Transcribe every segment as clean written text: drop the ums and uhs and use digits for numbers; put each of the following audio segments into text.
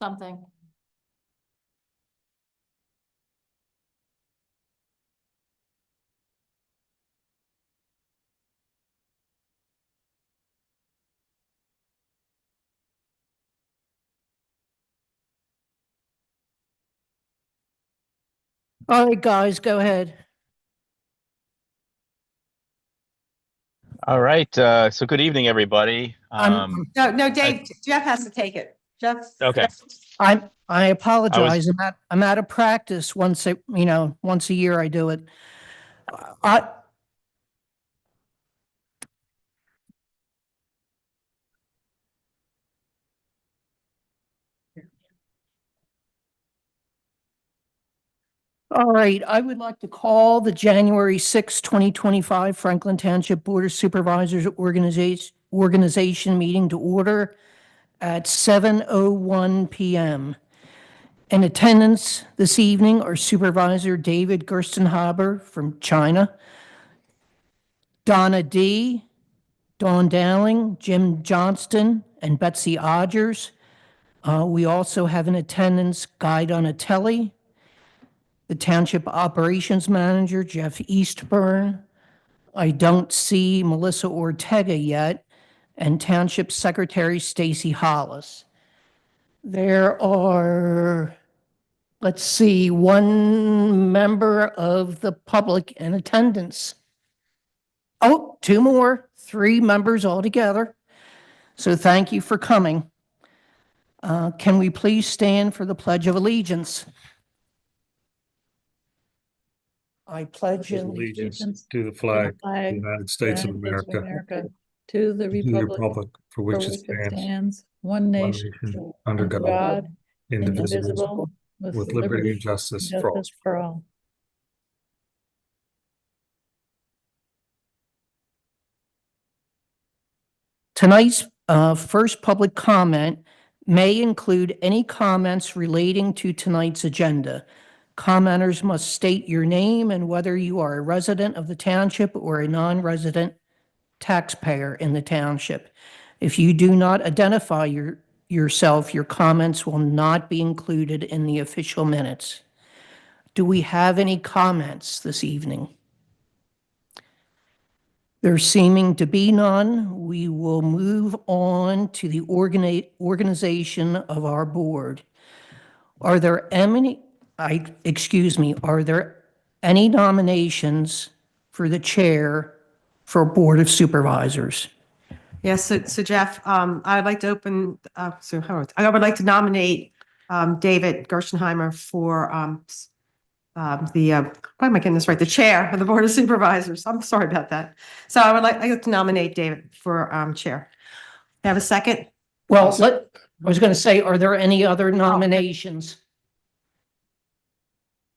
something. All right, guys, go ahead. All right. So good evening, everybody. No, Dave, Jeff has to take it. Jeff. Okay. I apologize. I'm out of practice once a year I do it. All right, I would like to call the January 6, 2025 Franklin Township Board of Supervisors organization meeting to order at 7:01 p.m. In attendance this evening are Supervisor David Gerstenhaber from China, Donna D., Dawn Dowling, Jim Johnston, and Betsy Odgers. We also have in attendance Guy Donatelli, the Township Operations Manager, Jeff Eastburn. I don't see Melissa Ortega yet, and Township Secretary Stacy Hollis. There are, let's see, one member of the public in attendance. Oh, two more, three members altogether. So thank you for coming. Can we please stand for the Pledge of Allegiance? I pledge allegiance to the flag of the United States of America, to the to the republic for which it stands, one one nation, nation, under under God, God, indivisible, with liberty and justice for all. for all. Tonight's first public comment may include any comments relating to tonight's agenda. Commenters must state your name and whether you are a resident of the township or a non-resident taxpayer in the township. If you do not identify yourself, your comments will not be included in the official minutes. Do we have any comments this evening? There seeming to be none, we will move on to the organization of our board. Are there any nominations for the chair for Board of Supervisors? Yes, so Jeff, I would like to I would like to nominate David Gerstenheimer for why am I getting this right? The chair of the Board of Supervisors. I'm sorry about that. So I would like to nominate David for chair. Have a second? Well, I was going to say, are there any other nominations?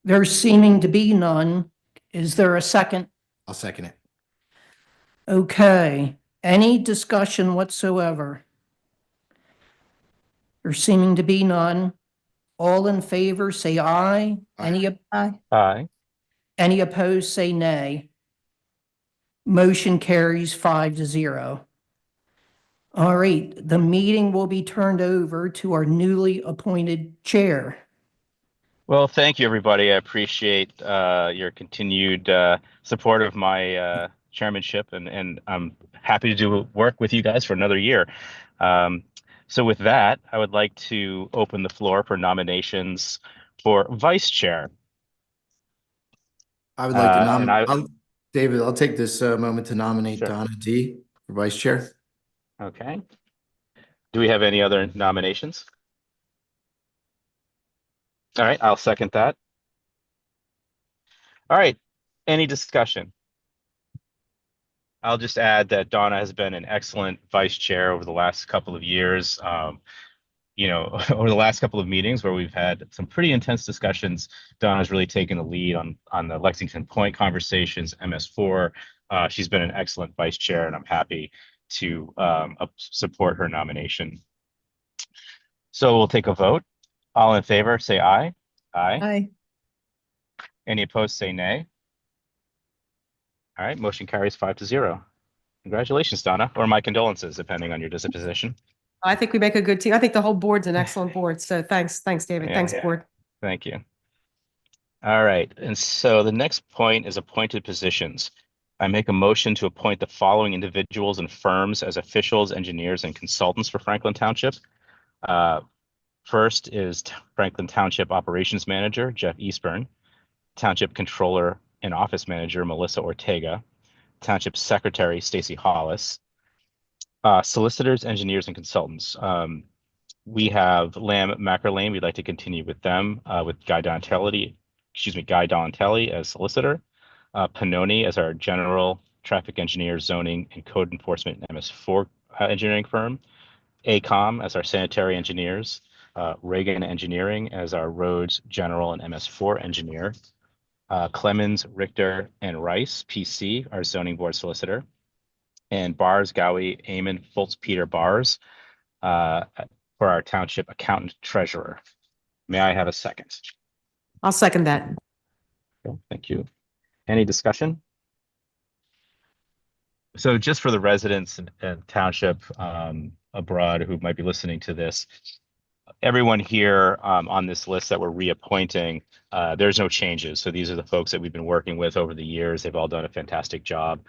There seeming to be none. Is there a second? I'll second it. Okay. Any discussion whatsoever? There seeming to be none. All in favor, say aye. Aye. Aye. Any opposed, say nay. Motion carries 5-0. All right, the meeting will be turned over to our newly appointed chair. Well, thank you, everybody. I appreciate your continued support of my chairmanship, and I'm happy to do work with you guys for another year. So with that, I would like to open the floor for nominations for vice chair. I would like to and nominate, David, I'll take this moment to nominate Sure. Donna D. for vice chair. Okay. Do we have any other nominations? All right, I'll second that. All right, any discussion? I'll just add that Donna has been an excellent vice chair over the last couple of years. Over the last couple of meetings where we've had some pretty intense discussions, Donna's really taken the lead on the Lexington Point conversations, MS4. She's been an excellent vice chair, and I'm happy to support her nomination. So we'll take a vote. All in favor, say aye. Aye. Aye. Any opposed, say nay. All right, motion carries 5-0. Congratulations, Donna, or my condolences, depending on your disposition. I think we make a good team. I think the whole board's an excellent board. So thanks, David. Yeah, Thanks, yeah. board. Thank you. All right, and so the next point is appointed positions. I make a motion to appoint the following individuals and firms as officials, engineers, and consultants for Franklin Township. First is Franklin Township Operations Manager, Jeff Eastburn, Township Controller and Office Manager, Melissa Ortega, Township Secretary, Stacy Hollis, solicitors, engineers, and consultants. We have Lamb Mackerlane. We'd like to continue with them, with Guy Donatelli as solicitor, Pannoni as our general traffic engineer, zoning, and code enforcement MS4 engineering firm, ACOM as our sanitary engineers, Reagan Engineering as our roads, general, and MS4 engineer, Clemens, Richter, and Rice, PC, our zoning board solicitor, and Bars, Gowie, Amon, Fultz, Peter, Bars, for our township accountant treasurer. May I have a second? I'll second that. Okay, thank you. Any discussion? So just for the residents and township abroad who might be listening to this, everyone here on this list that we're reappointing, there's no changes. So these are the folks that we've been working with over the years. They've all done a fantastic job,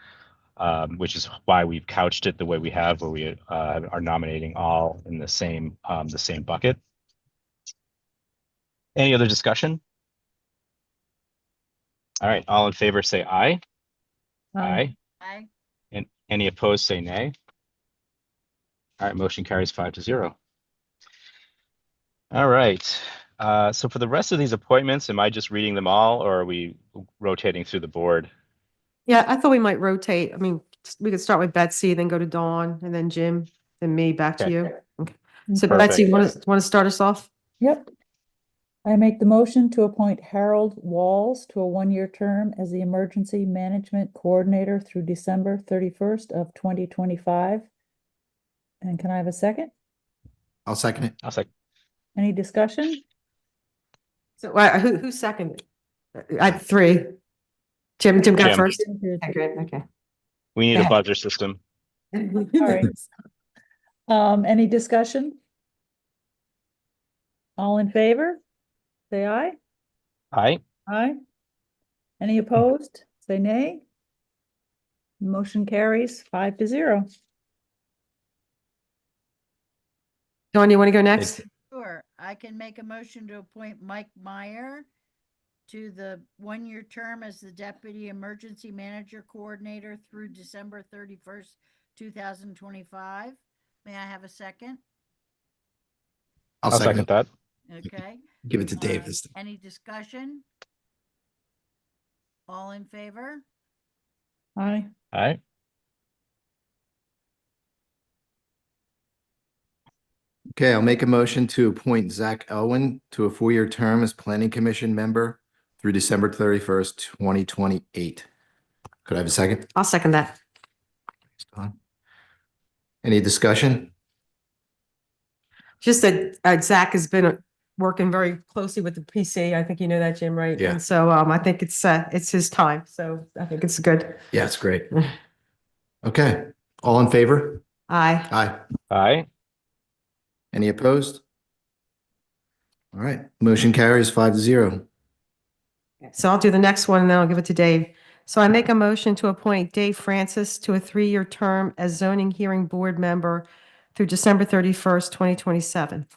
which is why we've couched it the way we have, where we are nominating all in the same bucket. Any other discussion? All right, all in favor say aye. Aye. Aye. And any opposed say nay. All right, motion carries 5-0. All right. So for the rest of these appointments, am I just reading them all, or are we rotating through the board? Yeah, I thought we might rotate. I mean, we could start with Betsy, then go to Dawn, and then Jim, then me, back to Okay. you. Okay. So Perfect. Betsy, want to start us off? Yep. I make the motion to appoint Harold Walls to a one-year term as the Emergency Management Coordinator through December 31st of 2025. And can I have a second? I'll second it. I'll say, Any discussion? So who seconded? I had three. Jim got Jim. first. Jim did. Okay, great. Okay. we need Yeah. a buzzer system. All right. Any discussion? All in favor? Say aye. Aye. Aye. Any opposed? Say nay. Motion carries 5-0. Dawn, you want to go next? Sure, I can make a motion to appoint Mike Meyer to the one-year term as the Deputy Emergency Manager Coordinator through December 31st, 2025. May I have a second? I'll I'll second second it. that. Okay. Give it to Dave this time. Any discussion? All in favor? Aye. Aye. Okay, I'll make a motion to appoint Zach Elwin to a 4-year term as Planning Commission member through December 31st, 2028. Could I have a second? I'll second that. Any discussion? Just that Zach has been working very closely with the PC. I think you know that, Jim, right? Yeah. And so I think it's his time. So I think it's good. Yeah, it's great. Okay, all in favor? Aye. Aye. Aye. Any opposed? All right, motion carries 5-0. So I'll do the next one and then I'll give it to Dave. So I make a motion to appoint Dave Francis to a 3-year term as zoning hearing board member through December 31st, 2027.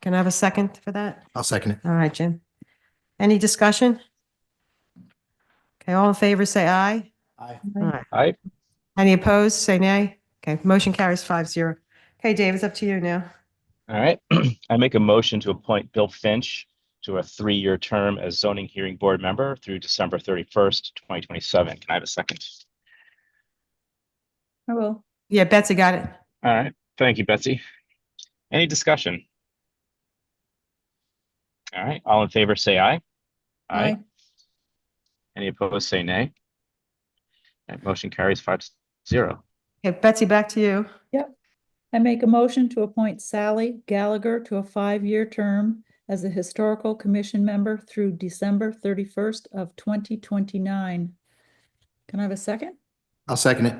Can I have a second for that? I'll second it. All right, Jim. Any discussion? Okay, all in favor, say aye. Aye. All right. Aye. Any opposed, say nay. Okay, motion carries 5-0. Okay, Dave, it's up to you now. All right. I make a motion to appoint Bill Finch to a 3-year term as zoning hearing board member through December 31st, 2027. Can I have a second? I will. Yeah, Betsy got it. All right. Thank you, Betsy. Any discussion? All right. All in favor, say aye. Aye. Any opposed, say nay. That motion carries 5-0. Okay, Betsy, back to you. Yep. I make a motion to appoint Sally Gallagher to a 5-year term as a Historical Commission member through December 31st of 2029. Can I have a second? I'll second it.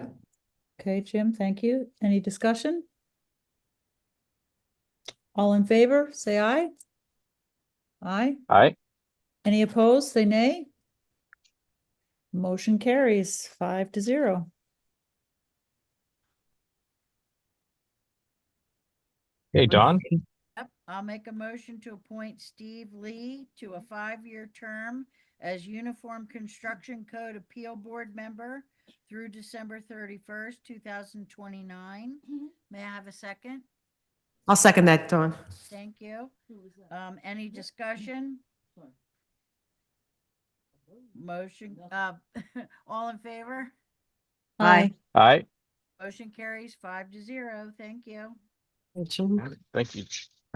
Okay, Jim, thank you. Any discussion? All in favor, say aye. Aye. Aye. Any opposed, say nay. Motion carries 5-0. Hey, Don. Yep, I'll make a motion to appoint Steve Lee to a 5-year term as Uniform Construction Code Appeal Board member through December 31st, 2029. May I have a second? I'll second that, Dawn. Thank you. Any discussion? Motion, all in favor? Aye. Aye. Motion carries 5-0. Thank you. Thank you.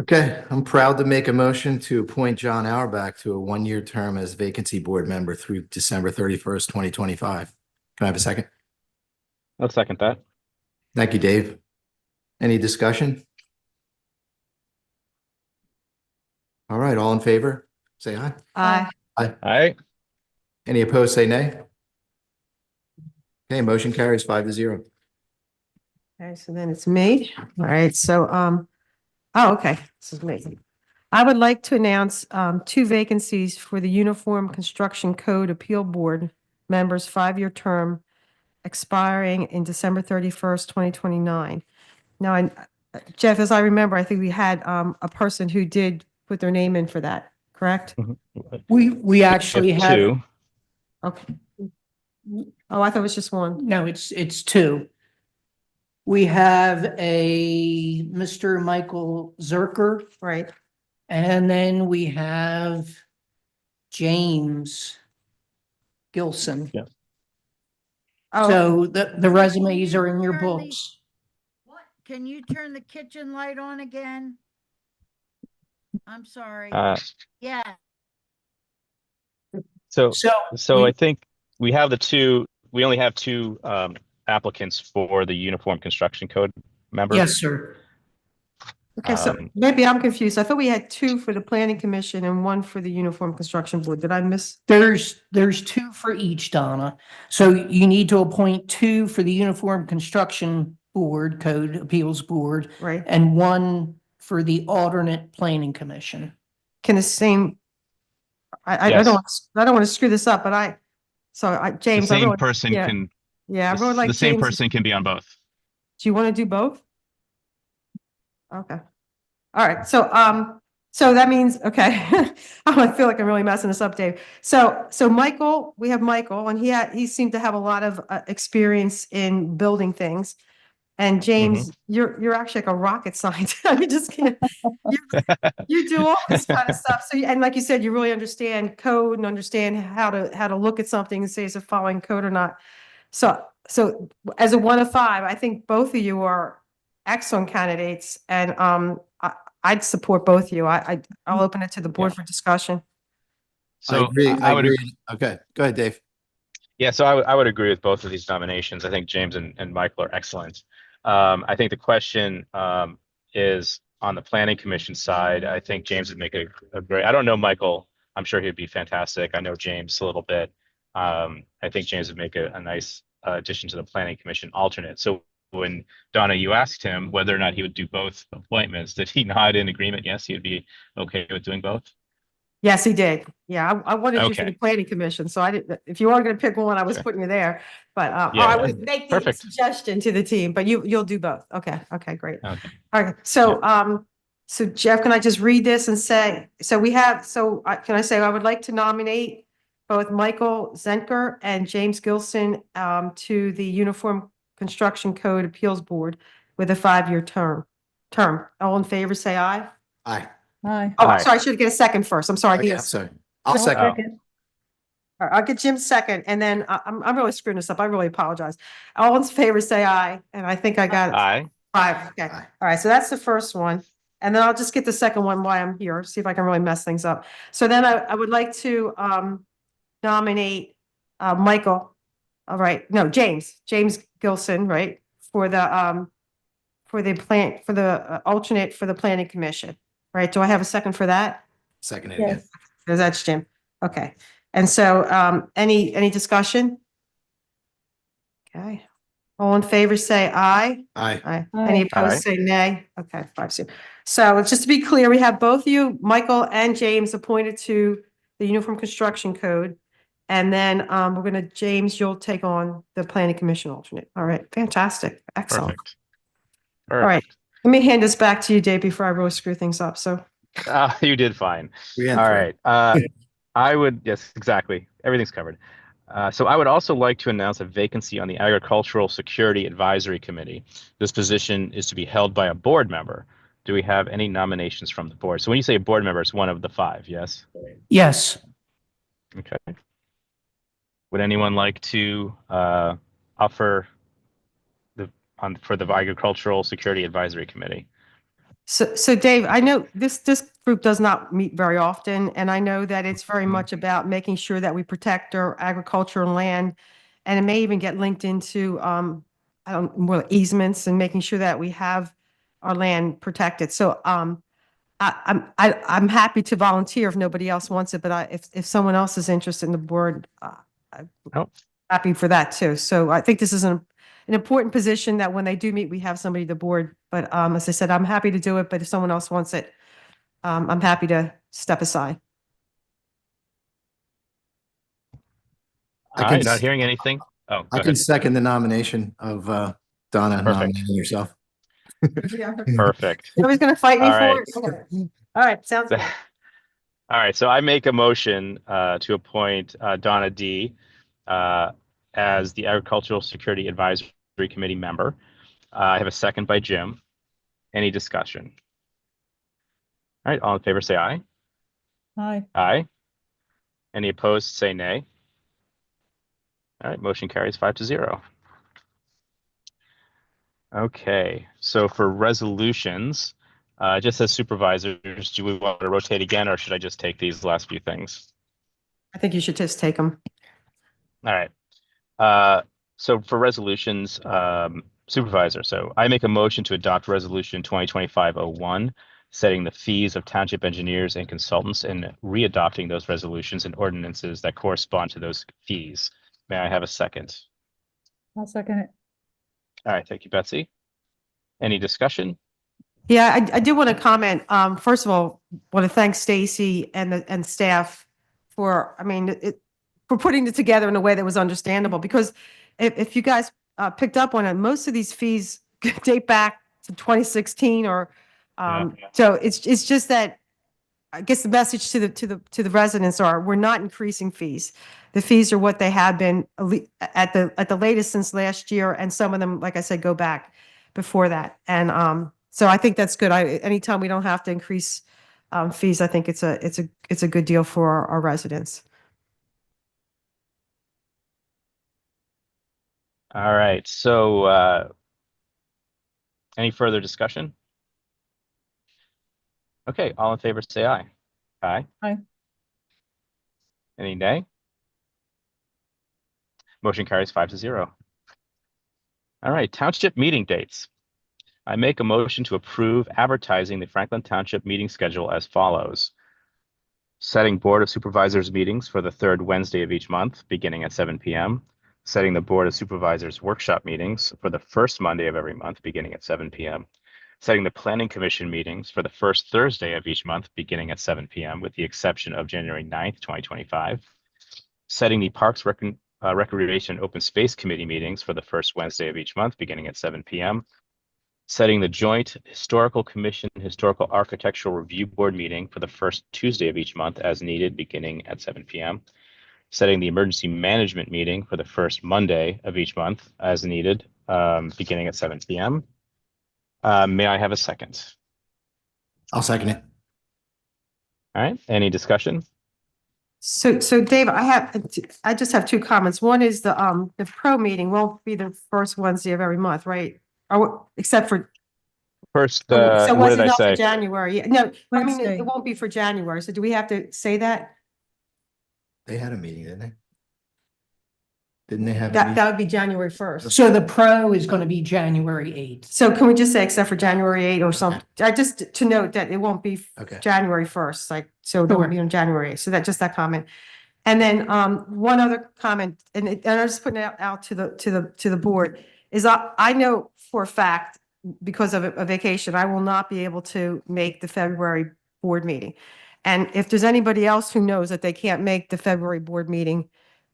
Okay, I'm proud to make a motion to appoint John Auerbach to a 1-year term as vacancy board member through December 31st, 2025. Can I have a second? I'll second that. Thank you, Dave. Any discussion? All right, all in favor, say aye. Aye. Aye. Aye. Any opposed, say nay. Okay, motion carries 5-0. Okay, so then it's me. All right, so, oh, okay, this is me. I would like to announce, 2 vacancies for the Uniform Construction Code Appeal Board members' 5-year term expiring in December 31st, 2029. Now, Jeff, as I remember, I think we had, a person who did put their name in for that, correct? We actually have, two. Okay. Oh, I thought it was just one. no, it's 2. We have a Mr. Michael Zerker, Right. and then we have James Gilson. Yeah. Oh, So the resumes are in your Turn the- books. What? Can you turn the kitchen light on again? I'm sorry. Yeah, So we- I think we only have 2 applicants for the Uniform Construction Code member. Yes, sir. okay, so maybe I'm confused. I thought we had 2 for the Planning Commission and 1 for the Uniform Construction Board. Did I miss? There's 2 for each, Donna. So you need to appoint 2 for the Uniform Construction Board, Code Appeals Board, Right. and 1 for the alternate Planning Commission. Can the same, I Yes. don't want to screw this up, but The James, I same really, person yeah. can, yeah, I really like the same James. person can be on both. Do you want to do both? Okay. All right. So that means, okay. I feel like I'm really messing this up, Dave. So Michael, we have Michael, and he seemed to have a lot of experience in building things. And James, you're actually like a rocket scientist. You just can't, you do all this kind of stuff. So, and like you said, you really understand code and understand how to look at something and say, is it following code or not? So as a 1 of 5, I think both of you are excellent candidates, and I'd support both of you. I'll open it to the board for discussion. So I agree. Okay, go ahead, Dave. Yeah, so I would agree with both of these nominations. I think James and Michael are excellent. I think the question is on the Planning Commission side. I think James would make a great, I don't know Michael. I'm sure he'd be fantastic. I know James a little bit. I think James would make a nice addition to the Planning Commission alternate. So when Donna, you asked him whether or not he would do both appointments, did he nod in agreement? Yes, he would be okay with doing both. Yes, he did. Yeah, I wanted you for Okay. the Planning Commission, so I didn't, if you are going to pick one, I was Sure. putting you there. But Yeah, I would make the perfect. suggestion to the team, but you'll do both. Okay, great. Okay. All right, so Jeff, can I just read this and say, can I say I would like to nominate both Michael Zenker and James Gilson to the Uniform Construction Code Appeals Board with a 5-year term. All in favor, say aye. Aye. Aye. Oh, Aye. sorry, I should get a second first. I'm sorry. Okay, I'm Yes. sorry. I'll I'll second. second. All right, I'll get Jim second, and then I'm really screwing this up. I really apologize. All in favor, say aye, and I think I got it. Aye. 5. Okay. Aye. All right, so that's the first one. And then I'll just get the second one while I'm here, see if I can really mess things up. So then I would like to nominate Michael. All right, no, James Gilson, right? For the alternate for the Planning Commission. Right? Do I have a second for that? Second it again. Yes. Because that's Jim. Okay. And so any discussion? Okay. All in favor, say aye. Aye. Aye. Aye. Any Aye. opposed, say nay. Okay, 5-0. So just to be clear, we have both you, Michael and James, appointed to the Uniform Construction Code. And then we're gonna, James, you'll take on the Planning Commission alternate. All right, fantastic, excellent. Perfect. All right, Perfect. let me hand this back to you, Dave, before I really screw things up. So You did fine. We had All fun. right. I would, yes, exactly. Everything's covered. So I would also like to announce a vacancy on the Agricultural Security Advisory Committee. This position is to be held by a board member. Do we have any nominations from the board? So when you say a board member, it's one of the 5, yes? Yes. Okay. Would anyone like to offer for the Agricultural Security Advisory Committee? So Dave, I know this group does not meet very often, and I know that it's very much about making sure that we protect our agricultural land, and it may even get linked into I don't more easements and making sure that we have our land protected. So I'm happy to volunteer if nobody else wants it, but if someone else is interested in the board, I'm Oh. happy for that too. So I think this is an important position that when they do meet, we have somebody to board. But as I said, I'm happy to do it, but if someone else wants it, I'm happy to step aside. I All can right, not s- hearing anything. Oh, go I can ahead. second the nomination of Donna Perfect. nominating yourself. Perfect. Nobody's going to fight me All for right. it? Okay. All right, sounds good. All right, so I make a motion to appoint Donna D as the Agricultural Security Advisory Committee member. I have a second by Jim. Any discussion? All right, all in favor, say aye. Aye. Aye. Any opposed, say nay. All right, motion carries 5-0. Okay, so for resolutions, just as supervisors, do we want to rotate again, or should I just take these last few things? I think you should just take them. All right. So for resolutions, supervisor, so I make a motion to adopt resolution 2025-01, setting the fees of township engineers and consultants and readopting those resolutions and ordinances that correspond to those fees. May I have a second? I'll second it. All right, thank you, Betsy. Any discussion? Yeah, I do want to comment. First of all, want to thank Stacy and staff for, for putting it together in a way that was understandable. Because if you guys picked up on it, most of these fees date back to 2016 or so. It's just that I guess the message to the residents are we're not increasing fees. The fees are what they have been at the latest since last year, and some of them, like I said, go back before that. And so I think that's good. Anytime we don't have to increase fees, I think it's a good deal for our residents. All right, so any further discussion? Okay, all in favor, say aye. Aye. Aye. Any nay? Motion carries 5-0. All right, township meeting dates. I make a motion to approve advertising the Franklin Township meeting schedule as follows. Setting Board of Supervisors meetings for the third Wednesday of each month, beginning at 7 p.m. Setting the Board of Supervisors workshop meetings for the first Monday of every month, beginning at 7 p.m. Setting the Planning Commission meetings for the first Thursday of each month, beginning at 7 p.m., with the exception of January 9th, 2025. Setting the Parks Recreation Open Space Committee meetings for the first Wednesday of each month, beginning at 7 p.m. Setting the Joint Historical Commission Historical Architectural Review Board meeting for the first Tuesday of each month as needed, beginning at 7 p.m. Setting the Emergency Management meeting for the first Monday of each month as needed, beginning at 7 p.m. May I have a second? I'll second it. All right, any discussion? So Dave, I just have two comments. One is the pro meeting won't be the first Wednesday of every month, right? Or except for First, so what was did it I not for say? January? No, I mean Wednesday. it won't be for January. So do we have to say that? They had a meeting, didn't they? Didn't they have a That meeting? would be January 1st. So the pro is going to be January 8th. So can we just say except for January 8 or something? I just to note that it won't be Okay. January 1st, like so it Sure. won't be on January 8th. So that comment. And then one other comment, and I'm just putting it out to the board, is I know for a fact, because of a vacation, I will not be able to make the February board meeting. And if there's anybody else who knows that they can't make the February board meeting,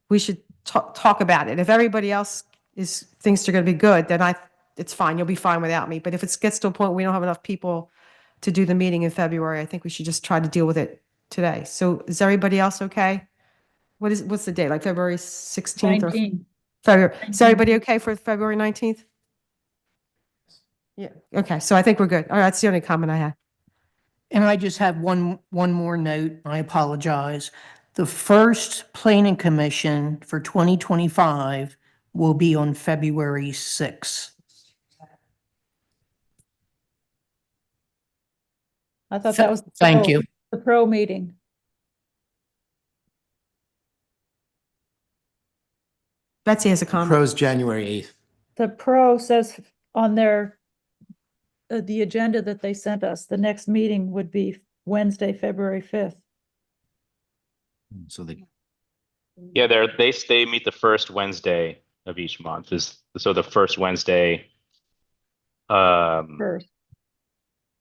we should talk about it. If everybody else thinks they're going to be good, then it's fine. You'll be fine without me. But if it gets to a point we don't have enough people to do the meeting in February, I think we should just try to deal with it today. So is everybody else okay? What's the date? Like February 16th or 19. February? Is 19th. everybody okay for February 19th? Yeah. Okay. So I think we're good. All right. That's the only comment I had. And I just have one more note. I apologize. The first planning commission for 2025 will be on February 6th. I thought that was. Thank you. The pro meeting. Betsy has a comment. Pros January 8th. The pro says on their, the agenda that they sent us, the next meeting would be Wednesday, February 5th. So they, Yeah, they meet the first Wednesday of each month. So the first Wednesday, First.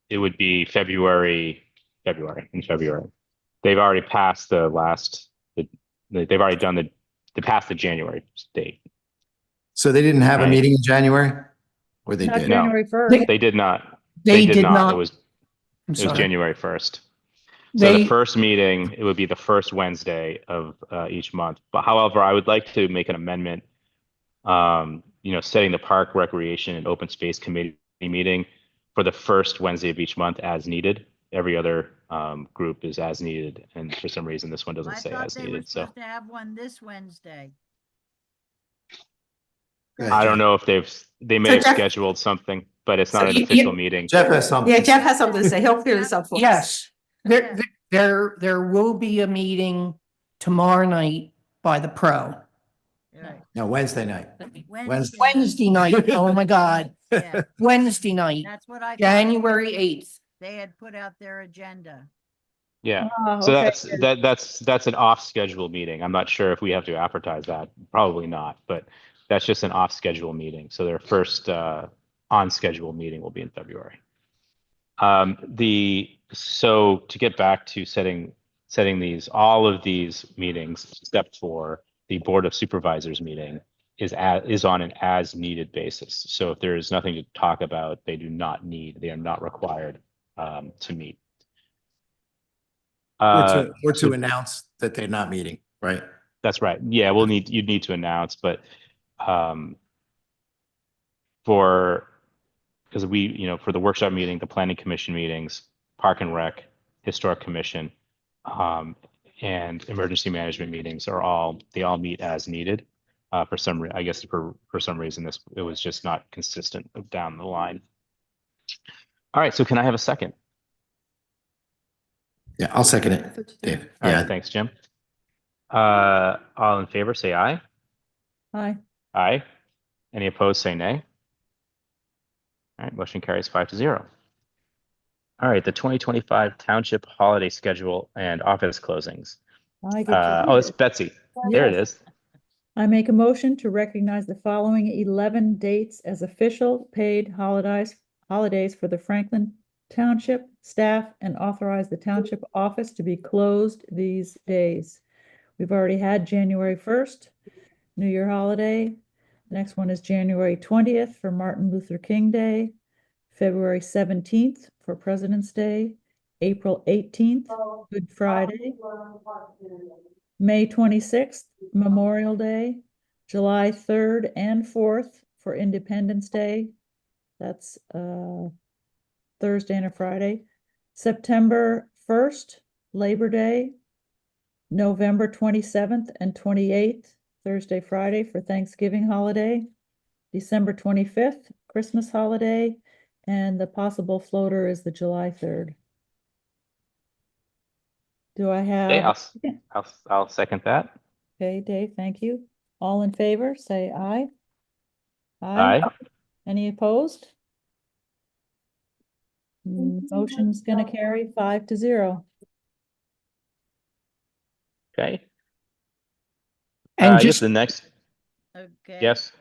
it would be February. They've already passed the last. They've already done they passed the January date. so they didn't have a Right. meeting in January? Or they Not did? No. January 1st. They did not. They did not. It was I'm It was sorry. January 1st. So the They, first meeting, it would be the first Wednesday of each month. But however, I would like to make an amendment, setting the Park Recreation and Open Space Committee meeting for the first Wednesday of each month as needed. Every other group is as needed. And for some reason, this one doesn't I say thought as they were needed. So supposed to have one this Wednesday. Go ahead, I don't Jeff. know if they may So have Jeff- scheduled something, but it's So not an you- official meeting. Jeff has something. Yeah, Jeff has something to say. He'll clear this up for us. yes, Yeah. there will be a meeting tomorrow night by the pro. Right. No, Wednesday night. Wednesday. Wednesday night, oh my God, Yeah, Wednesday night, that's what I thought. January 8th. They had put out their agenda. Yeah. Oh, So okay. that's an off-schedule meeting. I'm not sure if we have to advertise that. Probably not, but that's just an off-schedule meeting. So their first on-schedule meeting will be in February. So to get back to setting all of these meetings, except for the Board of Supervisors meeting, is on an as-needed basis. So if there is nothing to talk about, they are not required to meet. Or So to announce that they're not meeting, right? that's right. Yeah, you'd need to announce, but because for the workshop meeting, the planning commission meetings, park and rec, historic commission, and emergency management meetings they all meet as needed. For some reason, it was just not consistent down the line. All right, so can I have a second? Yeah, I'll second it, Dave. All Yeah, right, thanks, Jim. All in favor, say aye. Hi. Aye. Any opposed, say nay. All right, motion carries 5-0. All right, the 2025 township holiday schedule and office closings. I get to Oh, read it's it. Betsy. There it Yes. is. I make a motion to recognize the following 11 dates as official paid holidays for the Franklin Township staff and authorize the township office to be closed these days. We've already had January 1st, New Year holiday. Next one is January 20th for Martin Luther King Day, February 17th for President's Day, April 18th, Good Friday, May 26th, Memorial Day, July 3rd and 4th for Independence Day. That's Thursday and a Friday. September 1st, Labor Day, November 27th and 28th, Thursday, Friday for Thanksgiving holiday, December 25th, Christmas holiday, and the possible floater is the July 3rd. Do I Okay, have? I'll second that. Okay, Dave, thank you. All in favor, say aye. Aye. Any opposed? Motion's gonna carry 5-0. Okay. And I guess just, the next, Okay. yes.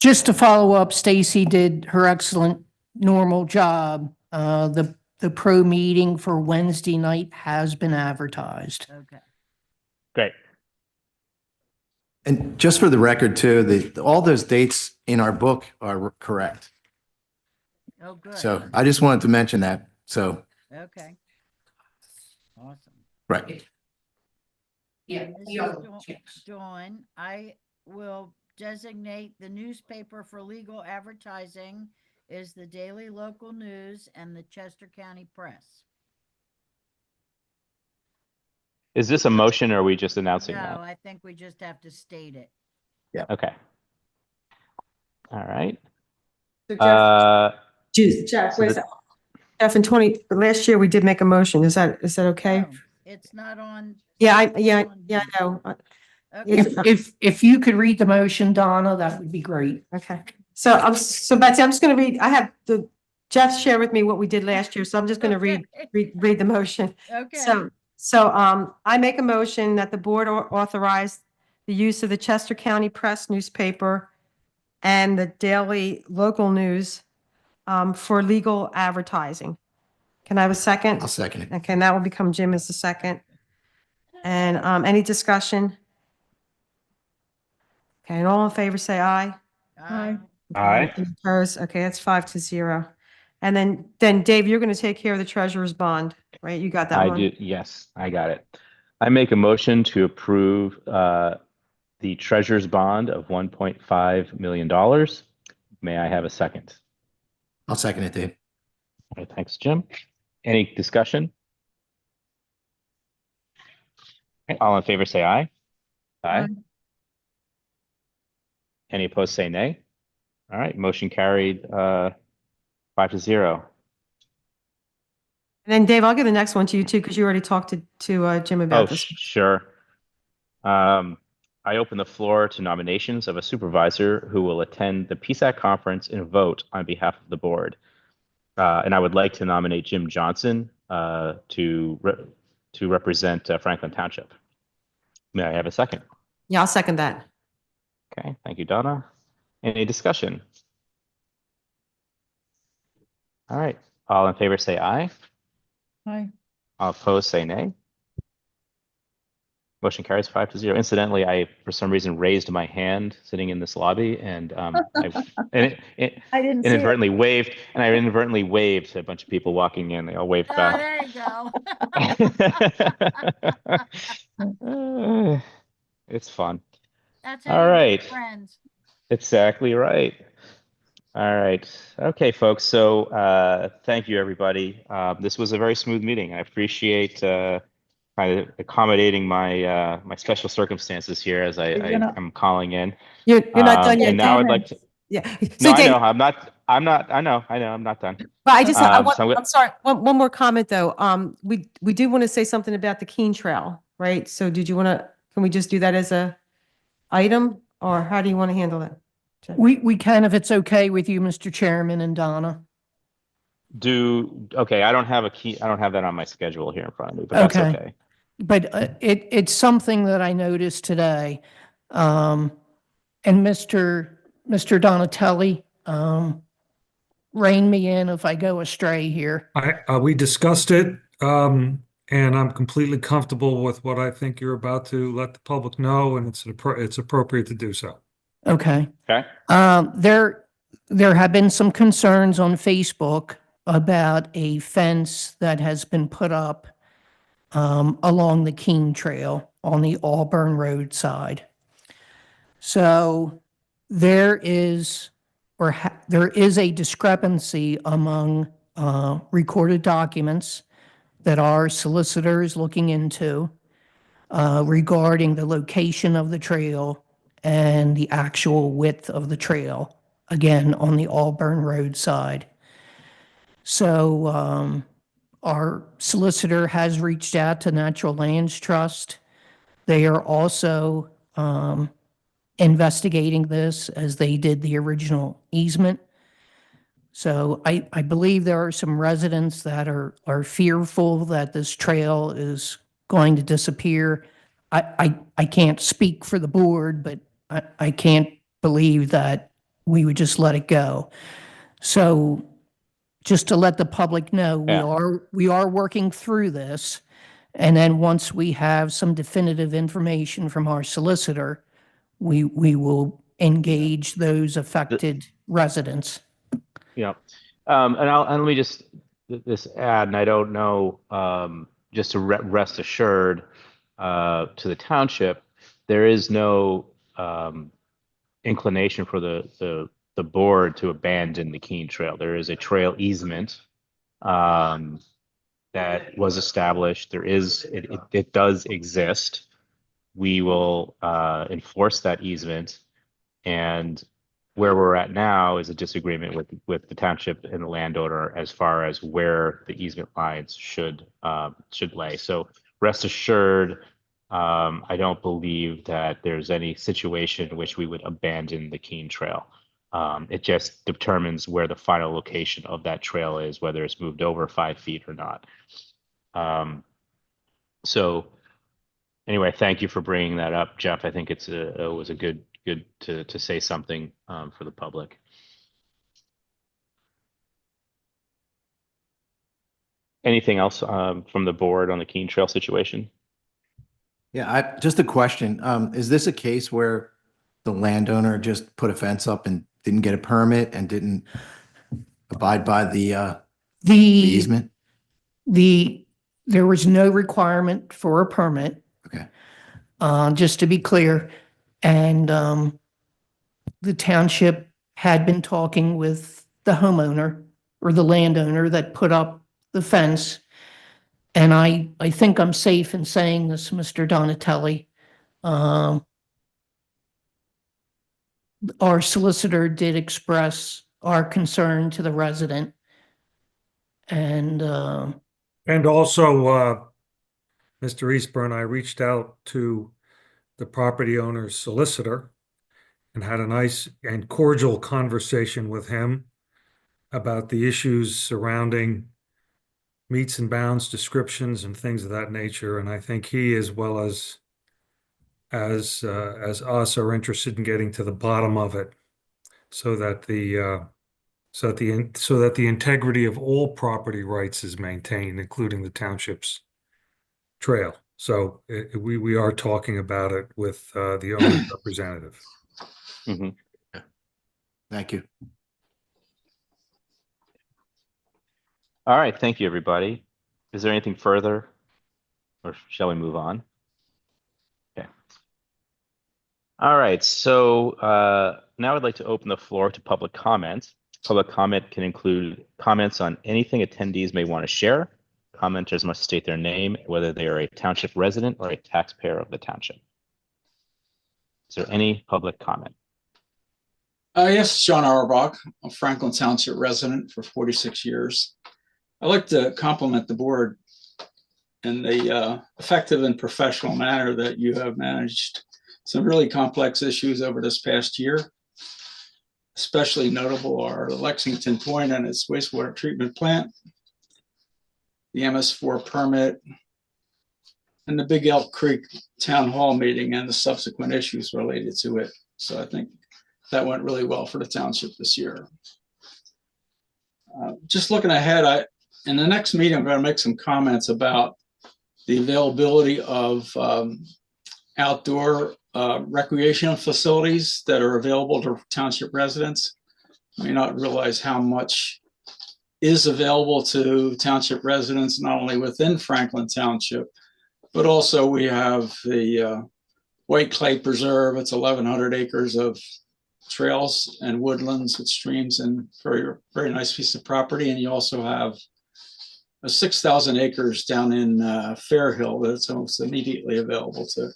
Just to follow up, Stacy did her excellent normal job. The pro meeting for Wednesday night has been advertised. Okay. Great. And just for the record too, all those dates in our book are correct. Oh, good. So I just wanted to mention that. So, Okay. Awesome. right. Yeah. This is Dawn, I will designate the newspaper for legal advertising is the Daily Local News and the Chester County Press. Is this a motion or are we just announcing No, that? I think we just have to state it. Okay. All right. So Uh, Jeff, so wait a the- second. Jeff, last year we did make a motion. Is that okay? No, it's not on. Yeah, it's not on I here. know. Okay. If you could read the motion, Donna, that would be great. Okay. So Betsy, I'm just going to read, I have Jeff shared with me what we did last year, so I'm just going to read the motion. Okay. I make a motion that the board authorize the use of the Chester County Press newspaper and the Daily Local News for legal advertising. Can I have a second? I'll second it. Okay, and that will become Jim as the second. And any discussion? Okay, and all in favor, say aye. Aye. Aye. Any opposed? Okay, that's 5-0. And then Dave, you're going to take care of the treasurer's bond, right? You got that I one? do. Yes, I got it. I make a motion to approve the treasurer's bond of $1.5 million. May I have a second? I'll second it, Dave. All right, thanks, Jim. Any discussion? Okay, all in favor, say aye. Aye. Any opposed, say nay. All right, motion carried 5-0. And then Dave, I'll give the next one to you too, because you already talked to Jim Oh, about this. sure. I open the floor to nominations of a supervisor who will attend the PSAC conference and vote on behalf of the board. And I would like to nominate Jim Johnson to represent Franklin Township. May I have a second? Yeah, I'll second that. Okay, thank you, Donna. Any discussion? All right, all in favor say aye. Aye. All opposed say nay. Motion carries 5-0. Incidentally, I, for some reason, raised my hand sitting in this lobby and I didn't see it. inadvertently waved to a bunch of people walking in. They all waved Oh, back. there you go. It's fun. That's All how you right. make friends. Exactly right. All right. Okay, folks. So thank you, everybody. This was a very smooth meeting. I appreciate kind of accommodating my my special circumstances here as I am calling in. You're not done yet. And now Dave. I'd like to. Yeah. No, So I Dave, know. I'm not. I know. I'm not done. but I just, so I'm I'm sorry, one more comment though. We do want to say something about the Keene Trail, right? So can we just do that as a item or how do you want to handle it? We can, if it's okay with you, Mr. Chairman and Donna. Okay. I don't have that on my schedule here in front of me, but that's Okay. okay. But it's something that I noticed today. And Mr. Donatelli, rein me in if I go astray here. We discussed it, and I'm completely comfortable with what I think you're about to let the public know, and it's appropriate to do so. Okay. Okay. There have been some concerns on Facebook about a fence that has been put up along the Keene Trail on the Auburn Road side. So there is a discrepancy among recorded documents that our solicitor is looking into regarding the location of the trail and the actual width of the trail, again, on the Auburn Road side. So our solicitor has reached out to Natural Lands Trust. They are also investigating this as they did the original easement. So I believe there are some residents that are fearful that this trail is going to disappear. I can't speak for the board, but I can't believe that we would just let it go. So just to let the public know, Yeah. we are working through this. And then once we have some definitive information from our solicitor, we will engage those affected residents. Yeah. And let me just this add, and I don't know, just to rest assured to the township, there is no inclination for the board to abandon the Keene Trail. There is a trail easement that was established. It does exist. We will enforce that easement, and where we're at now is a disagreement with the township and the landowner as far as where the easement lines should lay. So rest assured, I don't believe that there's any situation in which we would abandon the Keene Trail. It just determines where the final location of that trail is, whether it's moved over 5 feet or not. So anyway, thank you for bringing that up, Jeff. I think it was a good to say something for the public. Anything else from the board on the Keene Trail situation? Yeah, just a question. Is this a case where the landowner just put a fence up and didn't get a permit and didn't abide by the The easement? there was no requirement for a permit, Okay, just to be clear. And the township had been talking with the homeowner or the landowner that put up the fence. And I think I'm safe in saying this, Mr. Donatelli. Our solicitor did express our concern to the resident. And also, Mr. Eastburn, I reached out to the property owner's solicitor and had a nice and cordial conversation with him about the issues surrounding meets and bounds descriptions and things of that nature. And I think he, as well as us, are interested in getting to the bottom of it, so that the integrity of all property rights is maintained, including the township's trail. So we are talking about it with the owner's representative. Mm-hmm. thank you. All right, thank you, everybody. Is there anything further, or shall we move on? Okay. All right, so now I'd like to open the floor to public comment. Public comment can include comments on anything attendees may want to share. Commenters must state their name, whether they are a township resident or a taxpayer of the township. Is there any public comment? Yes, John Auerbach, a Franklin Township resident for 46 years. I'd like to compliment the board in the effective and professional manner that you have managed some really complex issues over this past year. Especially notable are the Lexington Point and its wastewater treatment plant, the MS4 permit, and the Big Elk Creek Town Hall meeting and the subsequent issues related to it. So I think that went really well for the township this year. Just looking ahead, in the next meeting, I'm going to make some comments about the availability of outdoor recreational facilities that are available to township residents. You may not realize how much is available to township residents, not only within Franklin Township, but also we have the White Clay Preserve. It's 1,100 acres of trails and woodlands with streams and very, very nice piece of property. And you also have 6,000 acres down in Fairhill that's almost immediately available to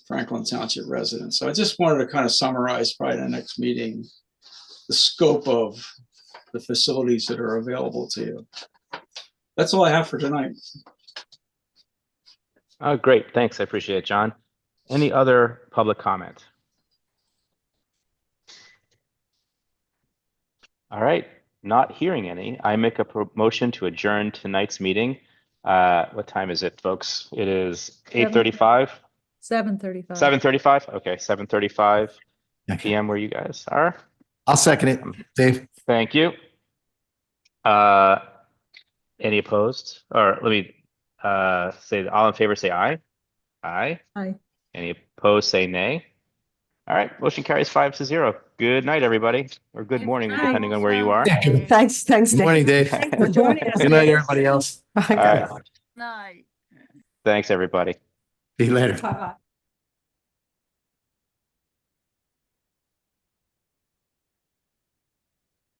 Franklin Township residents. So I just wanted to kind of summarize probably in the next meeting the scope of the facilities that are available to you. That's all I have for tonight. Great, thanks. I appreciate it, John. Any other public comment? All right, not hearing any. I make a motion to adjourn tonight's meeting. What time is it, folks? It is 8:35. 7:35. 7:35. Okay, 7:35 Okay. p.m. where you guys are. I'll second it. Dave? Thank you. Any opposed? Or let me say, all in favor, say aye. Aye. Aye. Any opposed, say nay. All right, motion carries 5-0. Good night, everybody, or good morning, Good depending on where you are. night. Thanks, Good morning, Dave. Thanks for joining us. Good night, Dave. everybody else. All right, Night. thanks, everybody. See you later. Bye-bye.